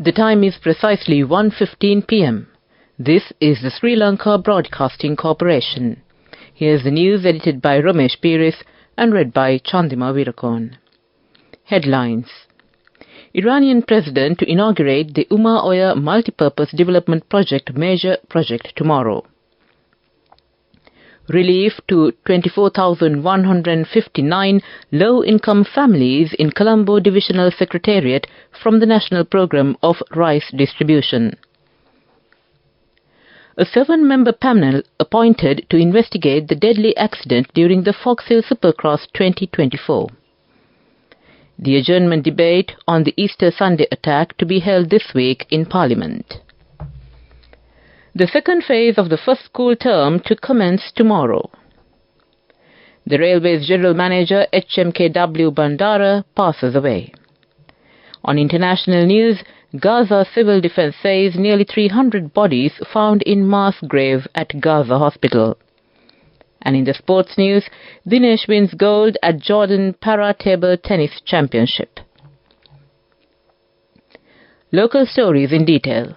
The time is precisely 1:15 p.m. This is the Sri Lanka Broadcasting Corporation. Here's the news edited by Ramesh Piris and read by Chandima Virakon. Headlines. Iranian President to inaugurate the Uma Oya Multipurpose Development Project major project tomorrow. Relief to 24,159 low-income families in Colombo Divisional Secretariat from the National Programme of Rice Distribution. A 7-member panel appointed to investigate the deadly accident during the Fox Hill Supercross 2024. The adjournment debate on the Easter Sunday attack to be held this week in Parliament. The second phase of the first school term to commence tomorrow. The Railways General Manager HMKW Bandara passes away. On international news, Gaza Civil Defense says nearly 300 bodies found in mass grave at Gaza Hospital. And in the sports news, Dinesh wins gold at Jordan Para-Table Tennis Championship. Local stories in detail.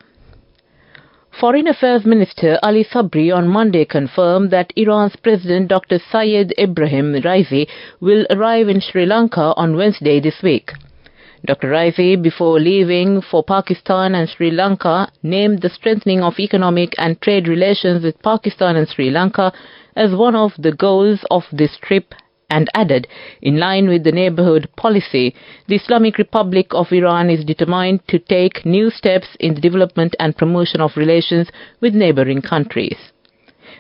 Foreign Affairs Minister Ali Sabri on Monday confirmed that Iran's President Dr. Syed Ibrahim Raisi will arrive in Sri Lanka on Wednesday this week. Dr. Raisi, before leaving for Pakistan and Sri Lanka, named the strengthening of economic and trade relations with Pakistan and Sri Lanka as one of the goals of this trip and added, in line with the neighbourhood policy, the Islamic Republic of Iran is determined to take new steps in the development and promotion of relations with neighbouring countries.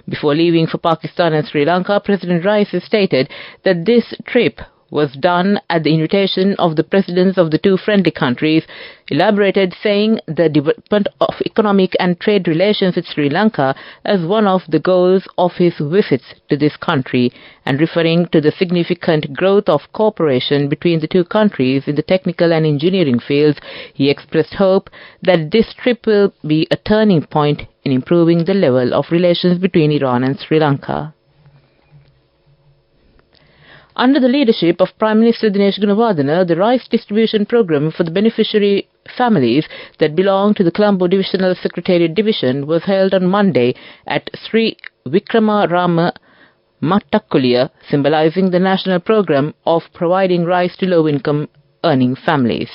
Before leaving for Pakistan and Sri Lanka, President Raisi stated that this trip was done at the invitation of the presidents of the two friendly countries, elaborated saying the development of economic and trade relations with Sri Lanka as one of the goals of his visits to this country, and referring to the significant growth of cooperation between the two countries in the technical and engineering fields, he expressed hope that this trip will be a turning point in improving the level of relations between Iran and Sri Lanka. Under the leadership of Prime Minister Dinesh Gunawardena, the rice distribution program for the beneficiary families that belong to the Colombo Divisional Secretariat Division was held on Monday at Sri Vikramarama Mattakulia, symbolizing the national program of providing rice to low-income earning families.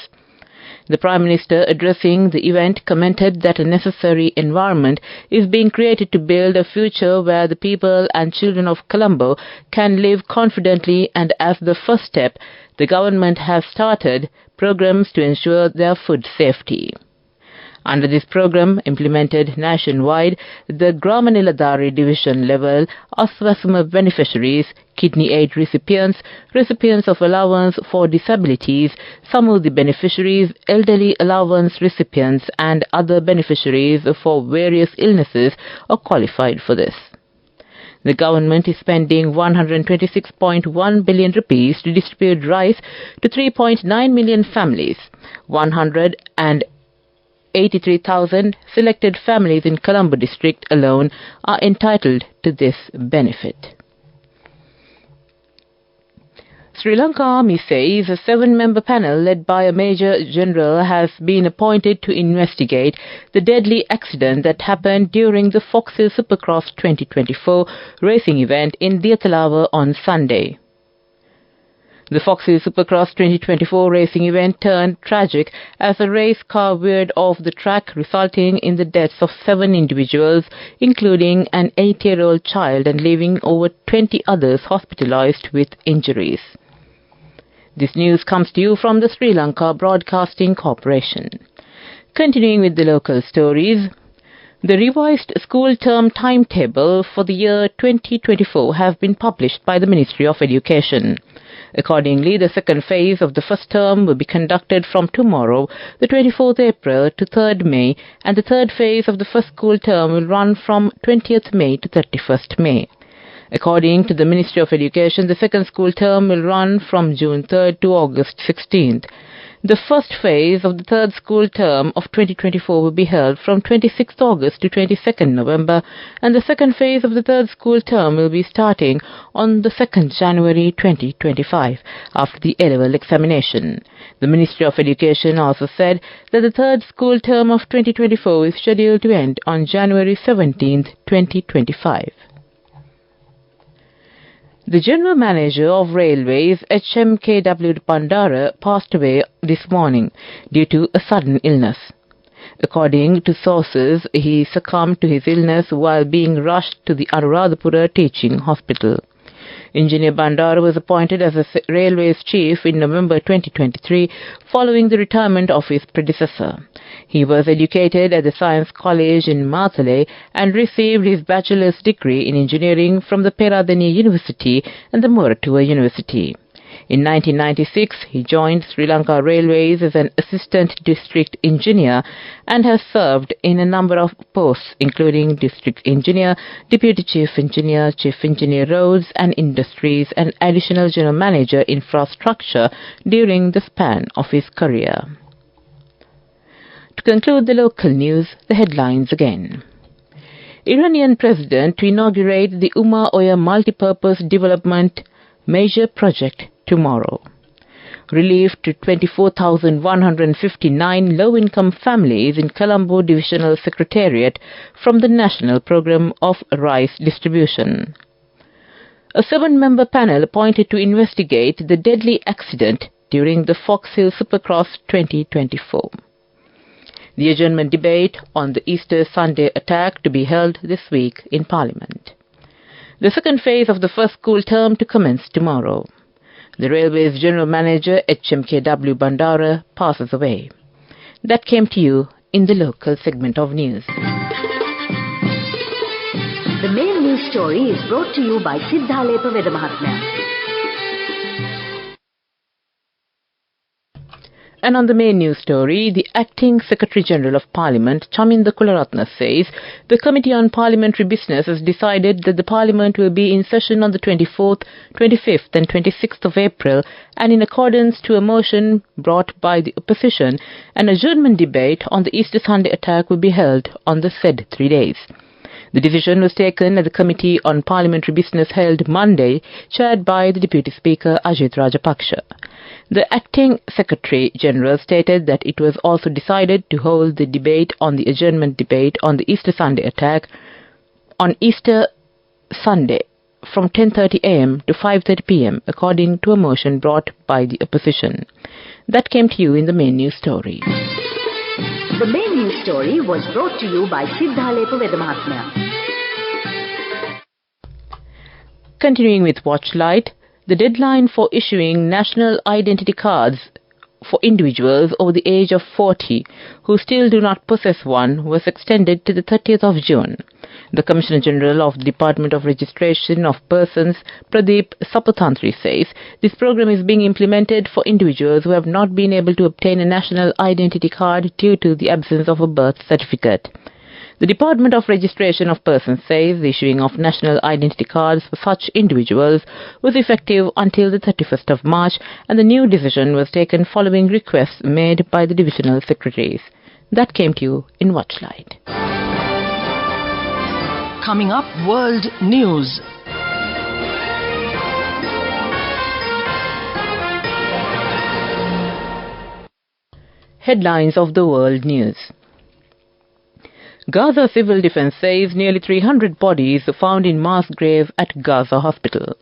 The Prime Minister, addressing the event, commented that a necessary environment is being created to build a future where the people and children of Colombo can live confidently, and as the first step, the government has started programs to ensure their food safety. Under this program, implemented nationwide, the Gramaniladari division level Aswasuma beneficiaries, kidney aid recipients, recipients of allowance for disabilities, Samudhi beneficiaries, elderly allowance recipients, and other beneficiaries for various illnesses are qualified for this. The government is spending 126.1 billion rupees to distribute rice to 3.9 million families. 183,000 selected families in Colombo district alone are entitled to this benefit. Sri Lanka Army says a 7-member panel led by a Major General has been appointed to investigate the deadly accident that happened during the Fox Hill Supercross 2024 racing event in Diathalawa on Sunday. The Fox Hill Supercross 2024 racing event turned tragic as a race car veered off the track, resulting in the deaths of 7 individuals, including an 8-year-old child, and leaving over 20 others hospitalized with injuries. This news comes to you from the Sri Lanka Broadcasting Corporation. Continuing with the local stories, the revised school term timetable for the year 2024 has been published by the Ministry of Education. Accordingly, the second phase of the first term will be conducted from tomorrow, the 24th April, to 3rd May, and the third phase of the first school term will run from 20th May to 31st May. According to the Ministry of Education, the second school term will run from June 3rd to August 16th. The first phase of the third school term of 2024 will be held from 26th August to 22nd November, and the second phase of the third school term will be starting on the 2nd January 2025 after the A-level examination. The Ministry of Education also said that the third school term of 2024 is scheduled to end on January 17, 2025. The General Manager of Railways, HMKW Bandara, passed away this morning due to a sudden illness. According to sources, he succumbed to his illness while being rushed to the Anuradhapura Teaching Hospital. Engineer Bandara was appointed as a railways chief in November 2023 following the retirement of his predecessor. He was educated at the Science College in Matale and received his bachelor's degree in engineering from the Peradeniya University and the Moratuwa University. In 1996, he joined Sri Lanka Railways as an assistant district engineer and has served in a number of posts including district engineer, deputy chief engineer roads and industries and additional general manager infrastructure during the span of his career. To conclude the local news, the headlines again. Iranian president to inaugurate the Umm-Oya multipurpose development major project tomorrow. Relief to 24,159 low-income families in Colombo Divisional Secretariat from the National Programme of Rice Distribution. A 7-member panel appointed to investigate the deadly accident during the Fox Hill Supercross 2024. The adjournment debate on the Easter Sunday attack to be held this week in Parliament. The second phase of the first school term to commence tomorrow. The Railways General Manager HMKW Bandara passes away. That came to you in the local segment of news. The main news story is brought to you by Sinhala Mahatmya. And on the main news story, the Acting Secretary-General of Parliament, Chaminda Kularatna, says the Committee on Parliamentary Business has decided that the Parliament will be in session on the 24th, 25th and 26th of April, and in accordance to a motion brought by the opposition, an adjournment debate on the Easter Sunday attack will be held on the said 3 days. The decision was taken at the Committee on Parliamentary Business held Monday, chaired by the Deputy Speaker Ajit Rajapaksha. The Acting Secretary-General stated that it was also decided to hold the debate on the adjournment debate on the Easter Sunday attack on Easter Sunday from 10:30 a.m. to 5:30 p.m. according to a motion brought by the opposition. That came to you in the main news story. The main news story was brought to you by Sinhala Mahatmya. Continuing with Watchlight, the deadline for issuing national identity cards for individuals over the age of 40 who still do not possess one was extended to the 30th of June. The Commissioner General of the Department of Registration of Persons, Pradeep Saputantri, says this program is being implemented for individuals who have not been able to obtain a national identity card due to the absence of a birth certificate. The Department of Registration of Persons says the issuing of national identity cards for such individuals was effective until the 31st of March, and the new decision was taken following requests made by the divisional secretaries. That came to you in Watchlight. Coming up, World News. Headlines of the World News. Gaza Civil Defense says nearly 300 bodies found in mass grave at Gaza hospital.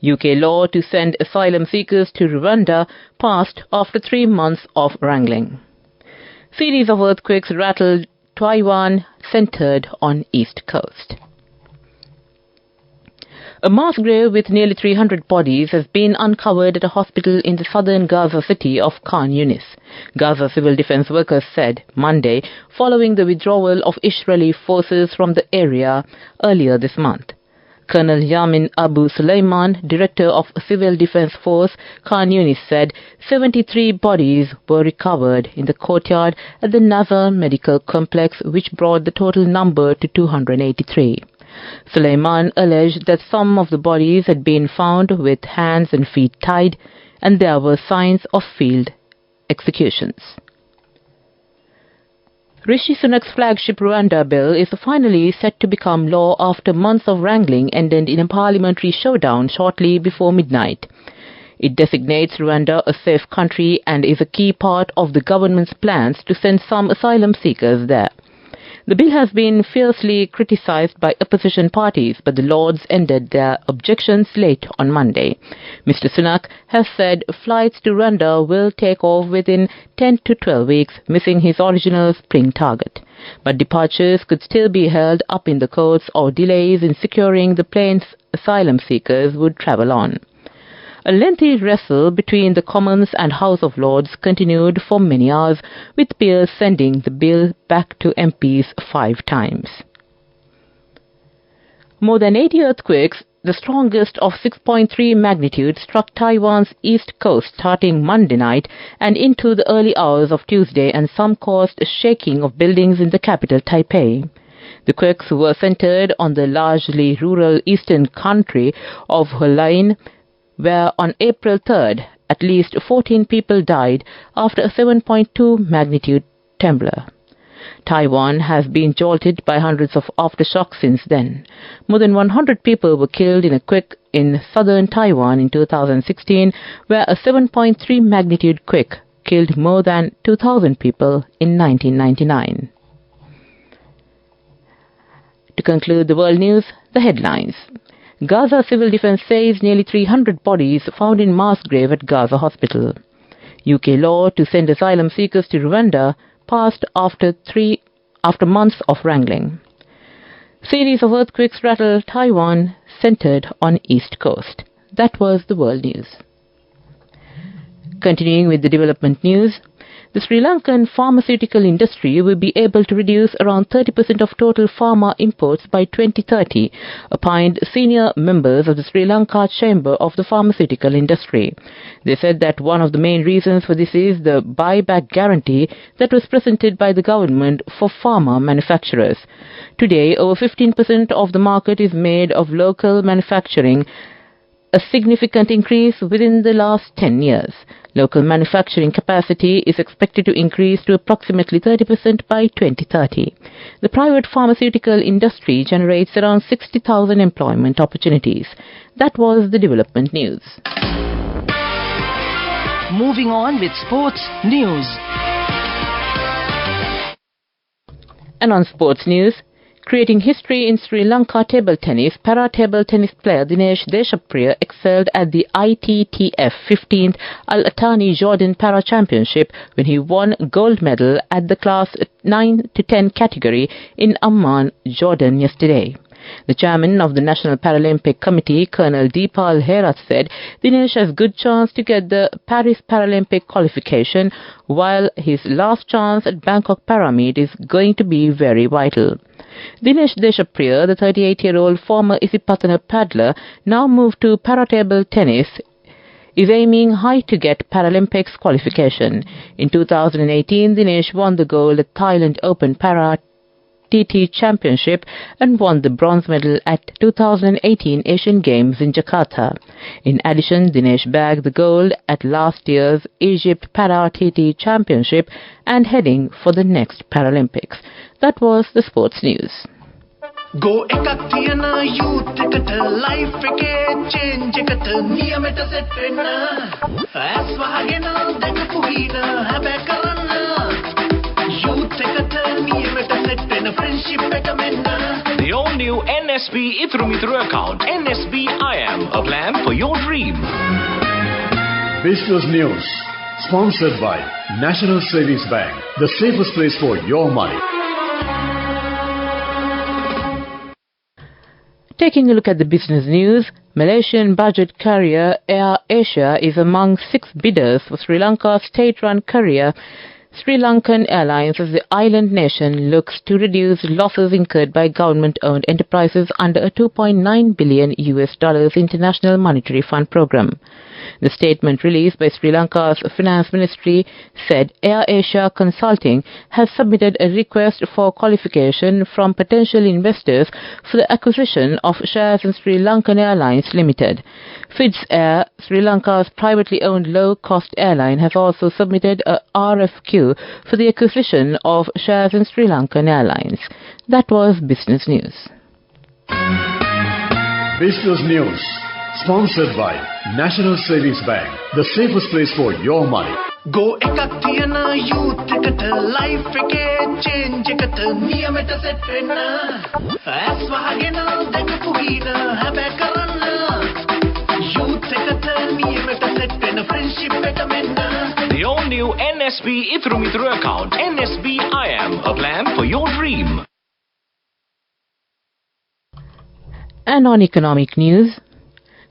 UK law to send asylum seekers to Rwanda passed after 3 months of wrangling. Series of earthquakes rattled Taiwan, centered on East Coast. A mass grave with nearly 300 bodies has been uncovered at a hospital in the southern Gaza city of Khan Yunis. Gaza civil defense workers said Monday, following the withdrawal of Israeli forces from the area earlier this month. Colonel Yamin Abu Sulaiman, director of Civil Defense Force Khan Yunis, said 73 bodies were recovered in the courtyard at the Nazar Medical Complex, which brought the total number to 283. Sulaiman alleged that some of the bodies had been found with hands and feet tied, and there were signs of field executions. Rishi Sunak's flagship Rwanda bill is finally set to become law after months of wrangling ended in a parliamentary showdown shortly before midnight. It designates Rwanda a safe country and is a key part of the government's plans to send some asylum seekers there. The bill has been fiercely criticized by opposition parties, but the Lords ended their objections late on Monday. Mr. Sunak has said flights to Rwanda will take off within 10 to 12 weeks, missing his original spring target. But departures could still be held up in the courts or delays in securing the planes asylum seekers would travel on. A lengthy wrestle between the Commons and House of Lords continued for many hours, with peers sending the bill back to MPs 5 times. More than 80 earthquakes, the strongest of 6.3 magnitude, struck Taiwan's east coast starting Monday night and into the early hours of Tuesday, and some caused a shaking of buildings in the capital, Taipei. The quakes were centered on the largely rural eastern country of Hualien, where on April 3rd, at least 14 people died after a 7.2 magnitude tremor. Taiwan has been jolted by hundreds of aftershocks since then. More than 100 people were killed in a quake in southern Taiwan in 2016, where a 7.3 magnitude quake killed more than 2,000 people in 1999. To conclude the world news, the headlines. Gaza Civil Defense says nearly 300 bodies found in mass grave at Gaza hospital. UK law to send asylum seekers to Rwanda passed after months of wrangling. Series of earthquakes rattle Taiwan, centered on East Coast. That was the world news. Continuing with the development news, the Sri Lankan pharmaceutical industry will be able to reduce around 30% of total pharma imports by 2030, opined senior members of the Sri Lanka Chamber of the Pharmaceutical Industry. They said that one of the main reasons for this is the buyback guarantee that was presented by the government for pharma manufacturers. Today, over 15% of the market is made of local manufacturing, a significant increase within the last 10 years. Local manufacturing capacity is expected to increase to approximately 30% by 2030. The private pharmaceutical industry generates around 60,000 employment opportunities. That was the development news. Moving on with sports news. And on sports news, creating history in Sri Lanka table tennis, para-table tennis player Dinesh Deshapriya excelled at the ITTF 15th Al-Attani Jordan Para Championship when he won gold medal at the class 9 to 10 category in Amman, Jordan yesterday. The chairman of the National Paralympic Committee, Colonel Deepal Herath, said Dinesh has good chance to get the Paris Paralympic qualification, while his last chance at Bangkok Parameet is going to be very vital. Dinesh Deshapriya, the 38-year-old former Isipatana paddler, now moved to para-table tennis, is aiming high to get Paralympics qualification. In 2018, Dinesh won the gold at Thailand Open Para TT Championship and won the bronze medal at 2018 Asian Games in Jakarta. In addition, Dinesh bagged the gold at last year's Egypt Para TT Championship and heading for the next Paralympics. That was the sports news. Go ekak tiyana youth eකට life එකේ change එකට නියමෙට set වෙන්න ඇස් වහගෙන දැකපු හීන හැබැයි කරන්න youth එකට නියමෙට set වෙන friendship එක මෙන්න. The all-new NSB Ithru account, NSB IM, a plan for your dream. Business News, sponsored by National Savings Bank, the safest place for your money. Taking a look at the business news, Malaysian budget carrier Air Asia is among 6 bidders for Sri Lanka's state-run carrier Sri Lankan Airlines as the island nation looks to reduce losses incurred by government-owned enterprises under a $2.9 billion International Monetary Fund program. The statement released by Sri Lanka's Finance Ministry said Air Asia Consulting has submitted a request for qualification from potential investors for the acquisition of shares in Sri Lankan Airlines Limited. Swiss Air, Sri Lanka's privately owned low-cost airline, has also submitted a RFQ for the acquisition of shares in Sri Lankan Airlines. That was Business News. Business News, sponsored by National Savings Bank, the safest place for your money. Go එකක් තියන youth එකට life එකේ change එකට නියමෙට set වෙන්න ඇස් වහගෙන දැකපු හින හැබැයි කරන්න youth එකට නියමෙට set වෙන friendship එක මෙන්න. The all-new NSB Ithru account, NSB IM, a plan for your dream. And on economic news,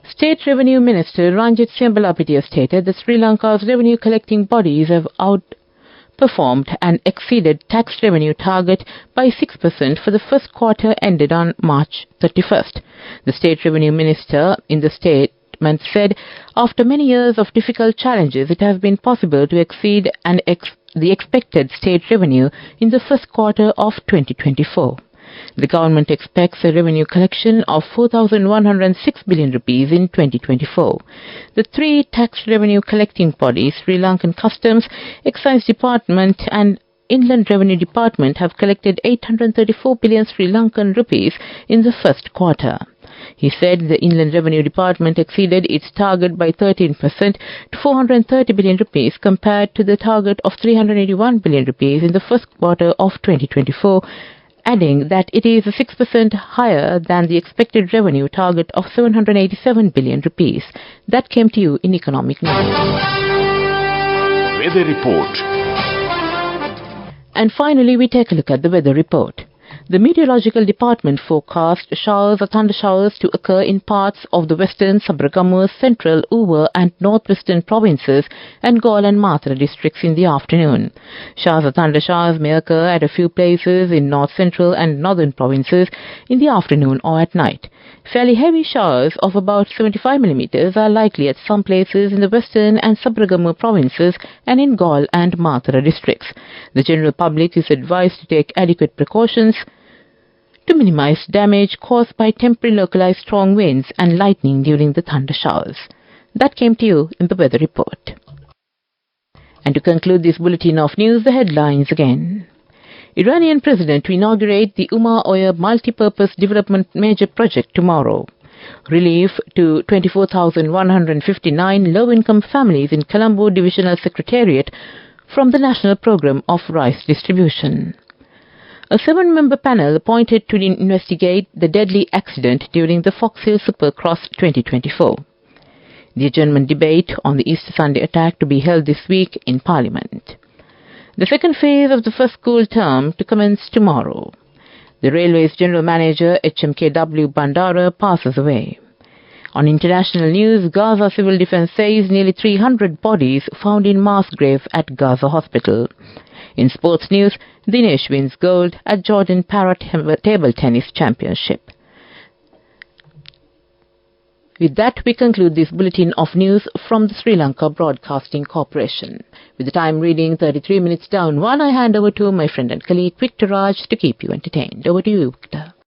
State Revenue Minister Ranjit Sembalapitiya stated that Sri Lanka's revenue collecting bodies have outperformed and exceeded tax revenue target by 6% for the first quarter ended on March 31st. The State Revenue Minister in the statement said, after many years of difficult challenges, it has been possible to exceed the expected state revenue in the first quarter of 2024. The government expects a revenue collection of 4,106 billion rupees in 2024. The three tax revenue collecting bodies, Sri Lankan Customs, Excise Department and Inland Revenue Department, have collected 834 billion Sri Lankan rupees in the first quarter. He said the Inland Revenue Department exceeded its target by 13% to 430 billion rupees compared to the target of 381 billion rupees in the first quarter of 2024, adding that it is 6% higher than the expected revenue target of 787 billion rupees. That came to you in Economic News. Weather report. And finally, we take a look at the weather report. The Meteorological Department forecast showers or thunder showers to occur in parts of the western, Sabaragamuwa, central, Uva and northwestern provinces and Galle and Mathura districts in the afternoon. Showers or thunder showers may occur at a few places in north central and northern provinces in the afternoon or at night. Fairly heavy showers of about 75 millimeters are likely at some places in the western and Sabaragamuwa provinces and in Galle and Mathura districts. The general public is advised to take adequate precautions to minimize damage caused by temporary localized strong winds and lightning during the thunder showers. That came to you in the weather report. And to conclude this bulletin of news, the headlines again. Iranian president to inaugurate the Umma Oya multi-purpose development major project tomorrow. Relief to 24,159 low-income families in Colombo Divisional Secretariat from the National Programme of Rice Distribution. A 7-member panel appointed to investigate the deadly accident during the Fox Hill Supercross 2024. The adjournment debate on the Easter Sunday attack to be held this week in Parliament. The second phase of the first school term to commence tomorrow. The Railways General Manager HMKW Bandara passes away. On international news, Gaza Civil Defense says nearly 300 bodies found in mass grave at Gaza Hospital. In sports news, Dinesh wins gold at Jordan Parrot Table Tennis Championship. With that, we conclude this bulletin of news from the Sri Lanka Broadcasting Corporation. With the time reading 33 minutes down 1, I hand over to my friend and colleague Victor Raj to keep you entertained. Over to you, Victor.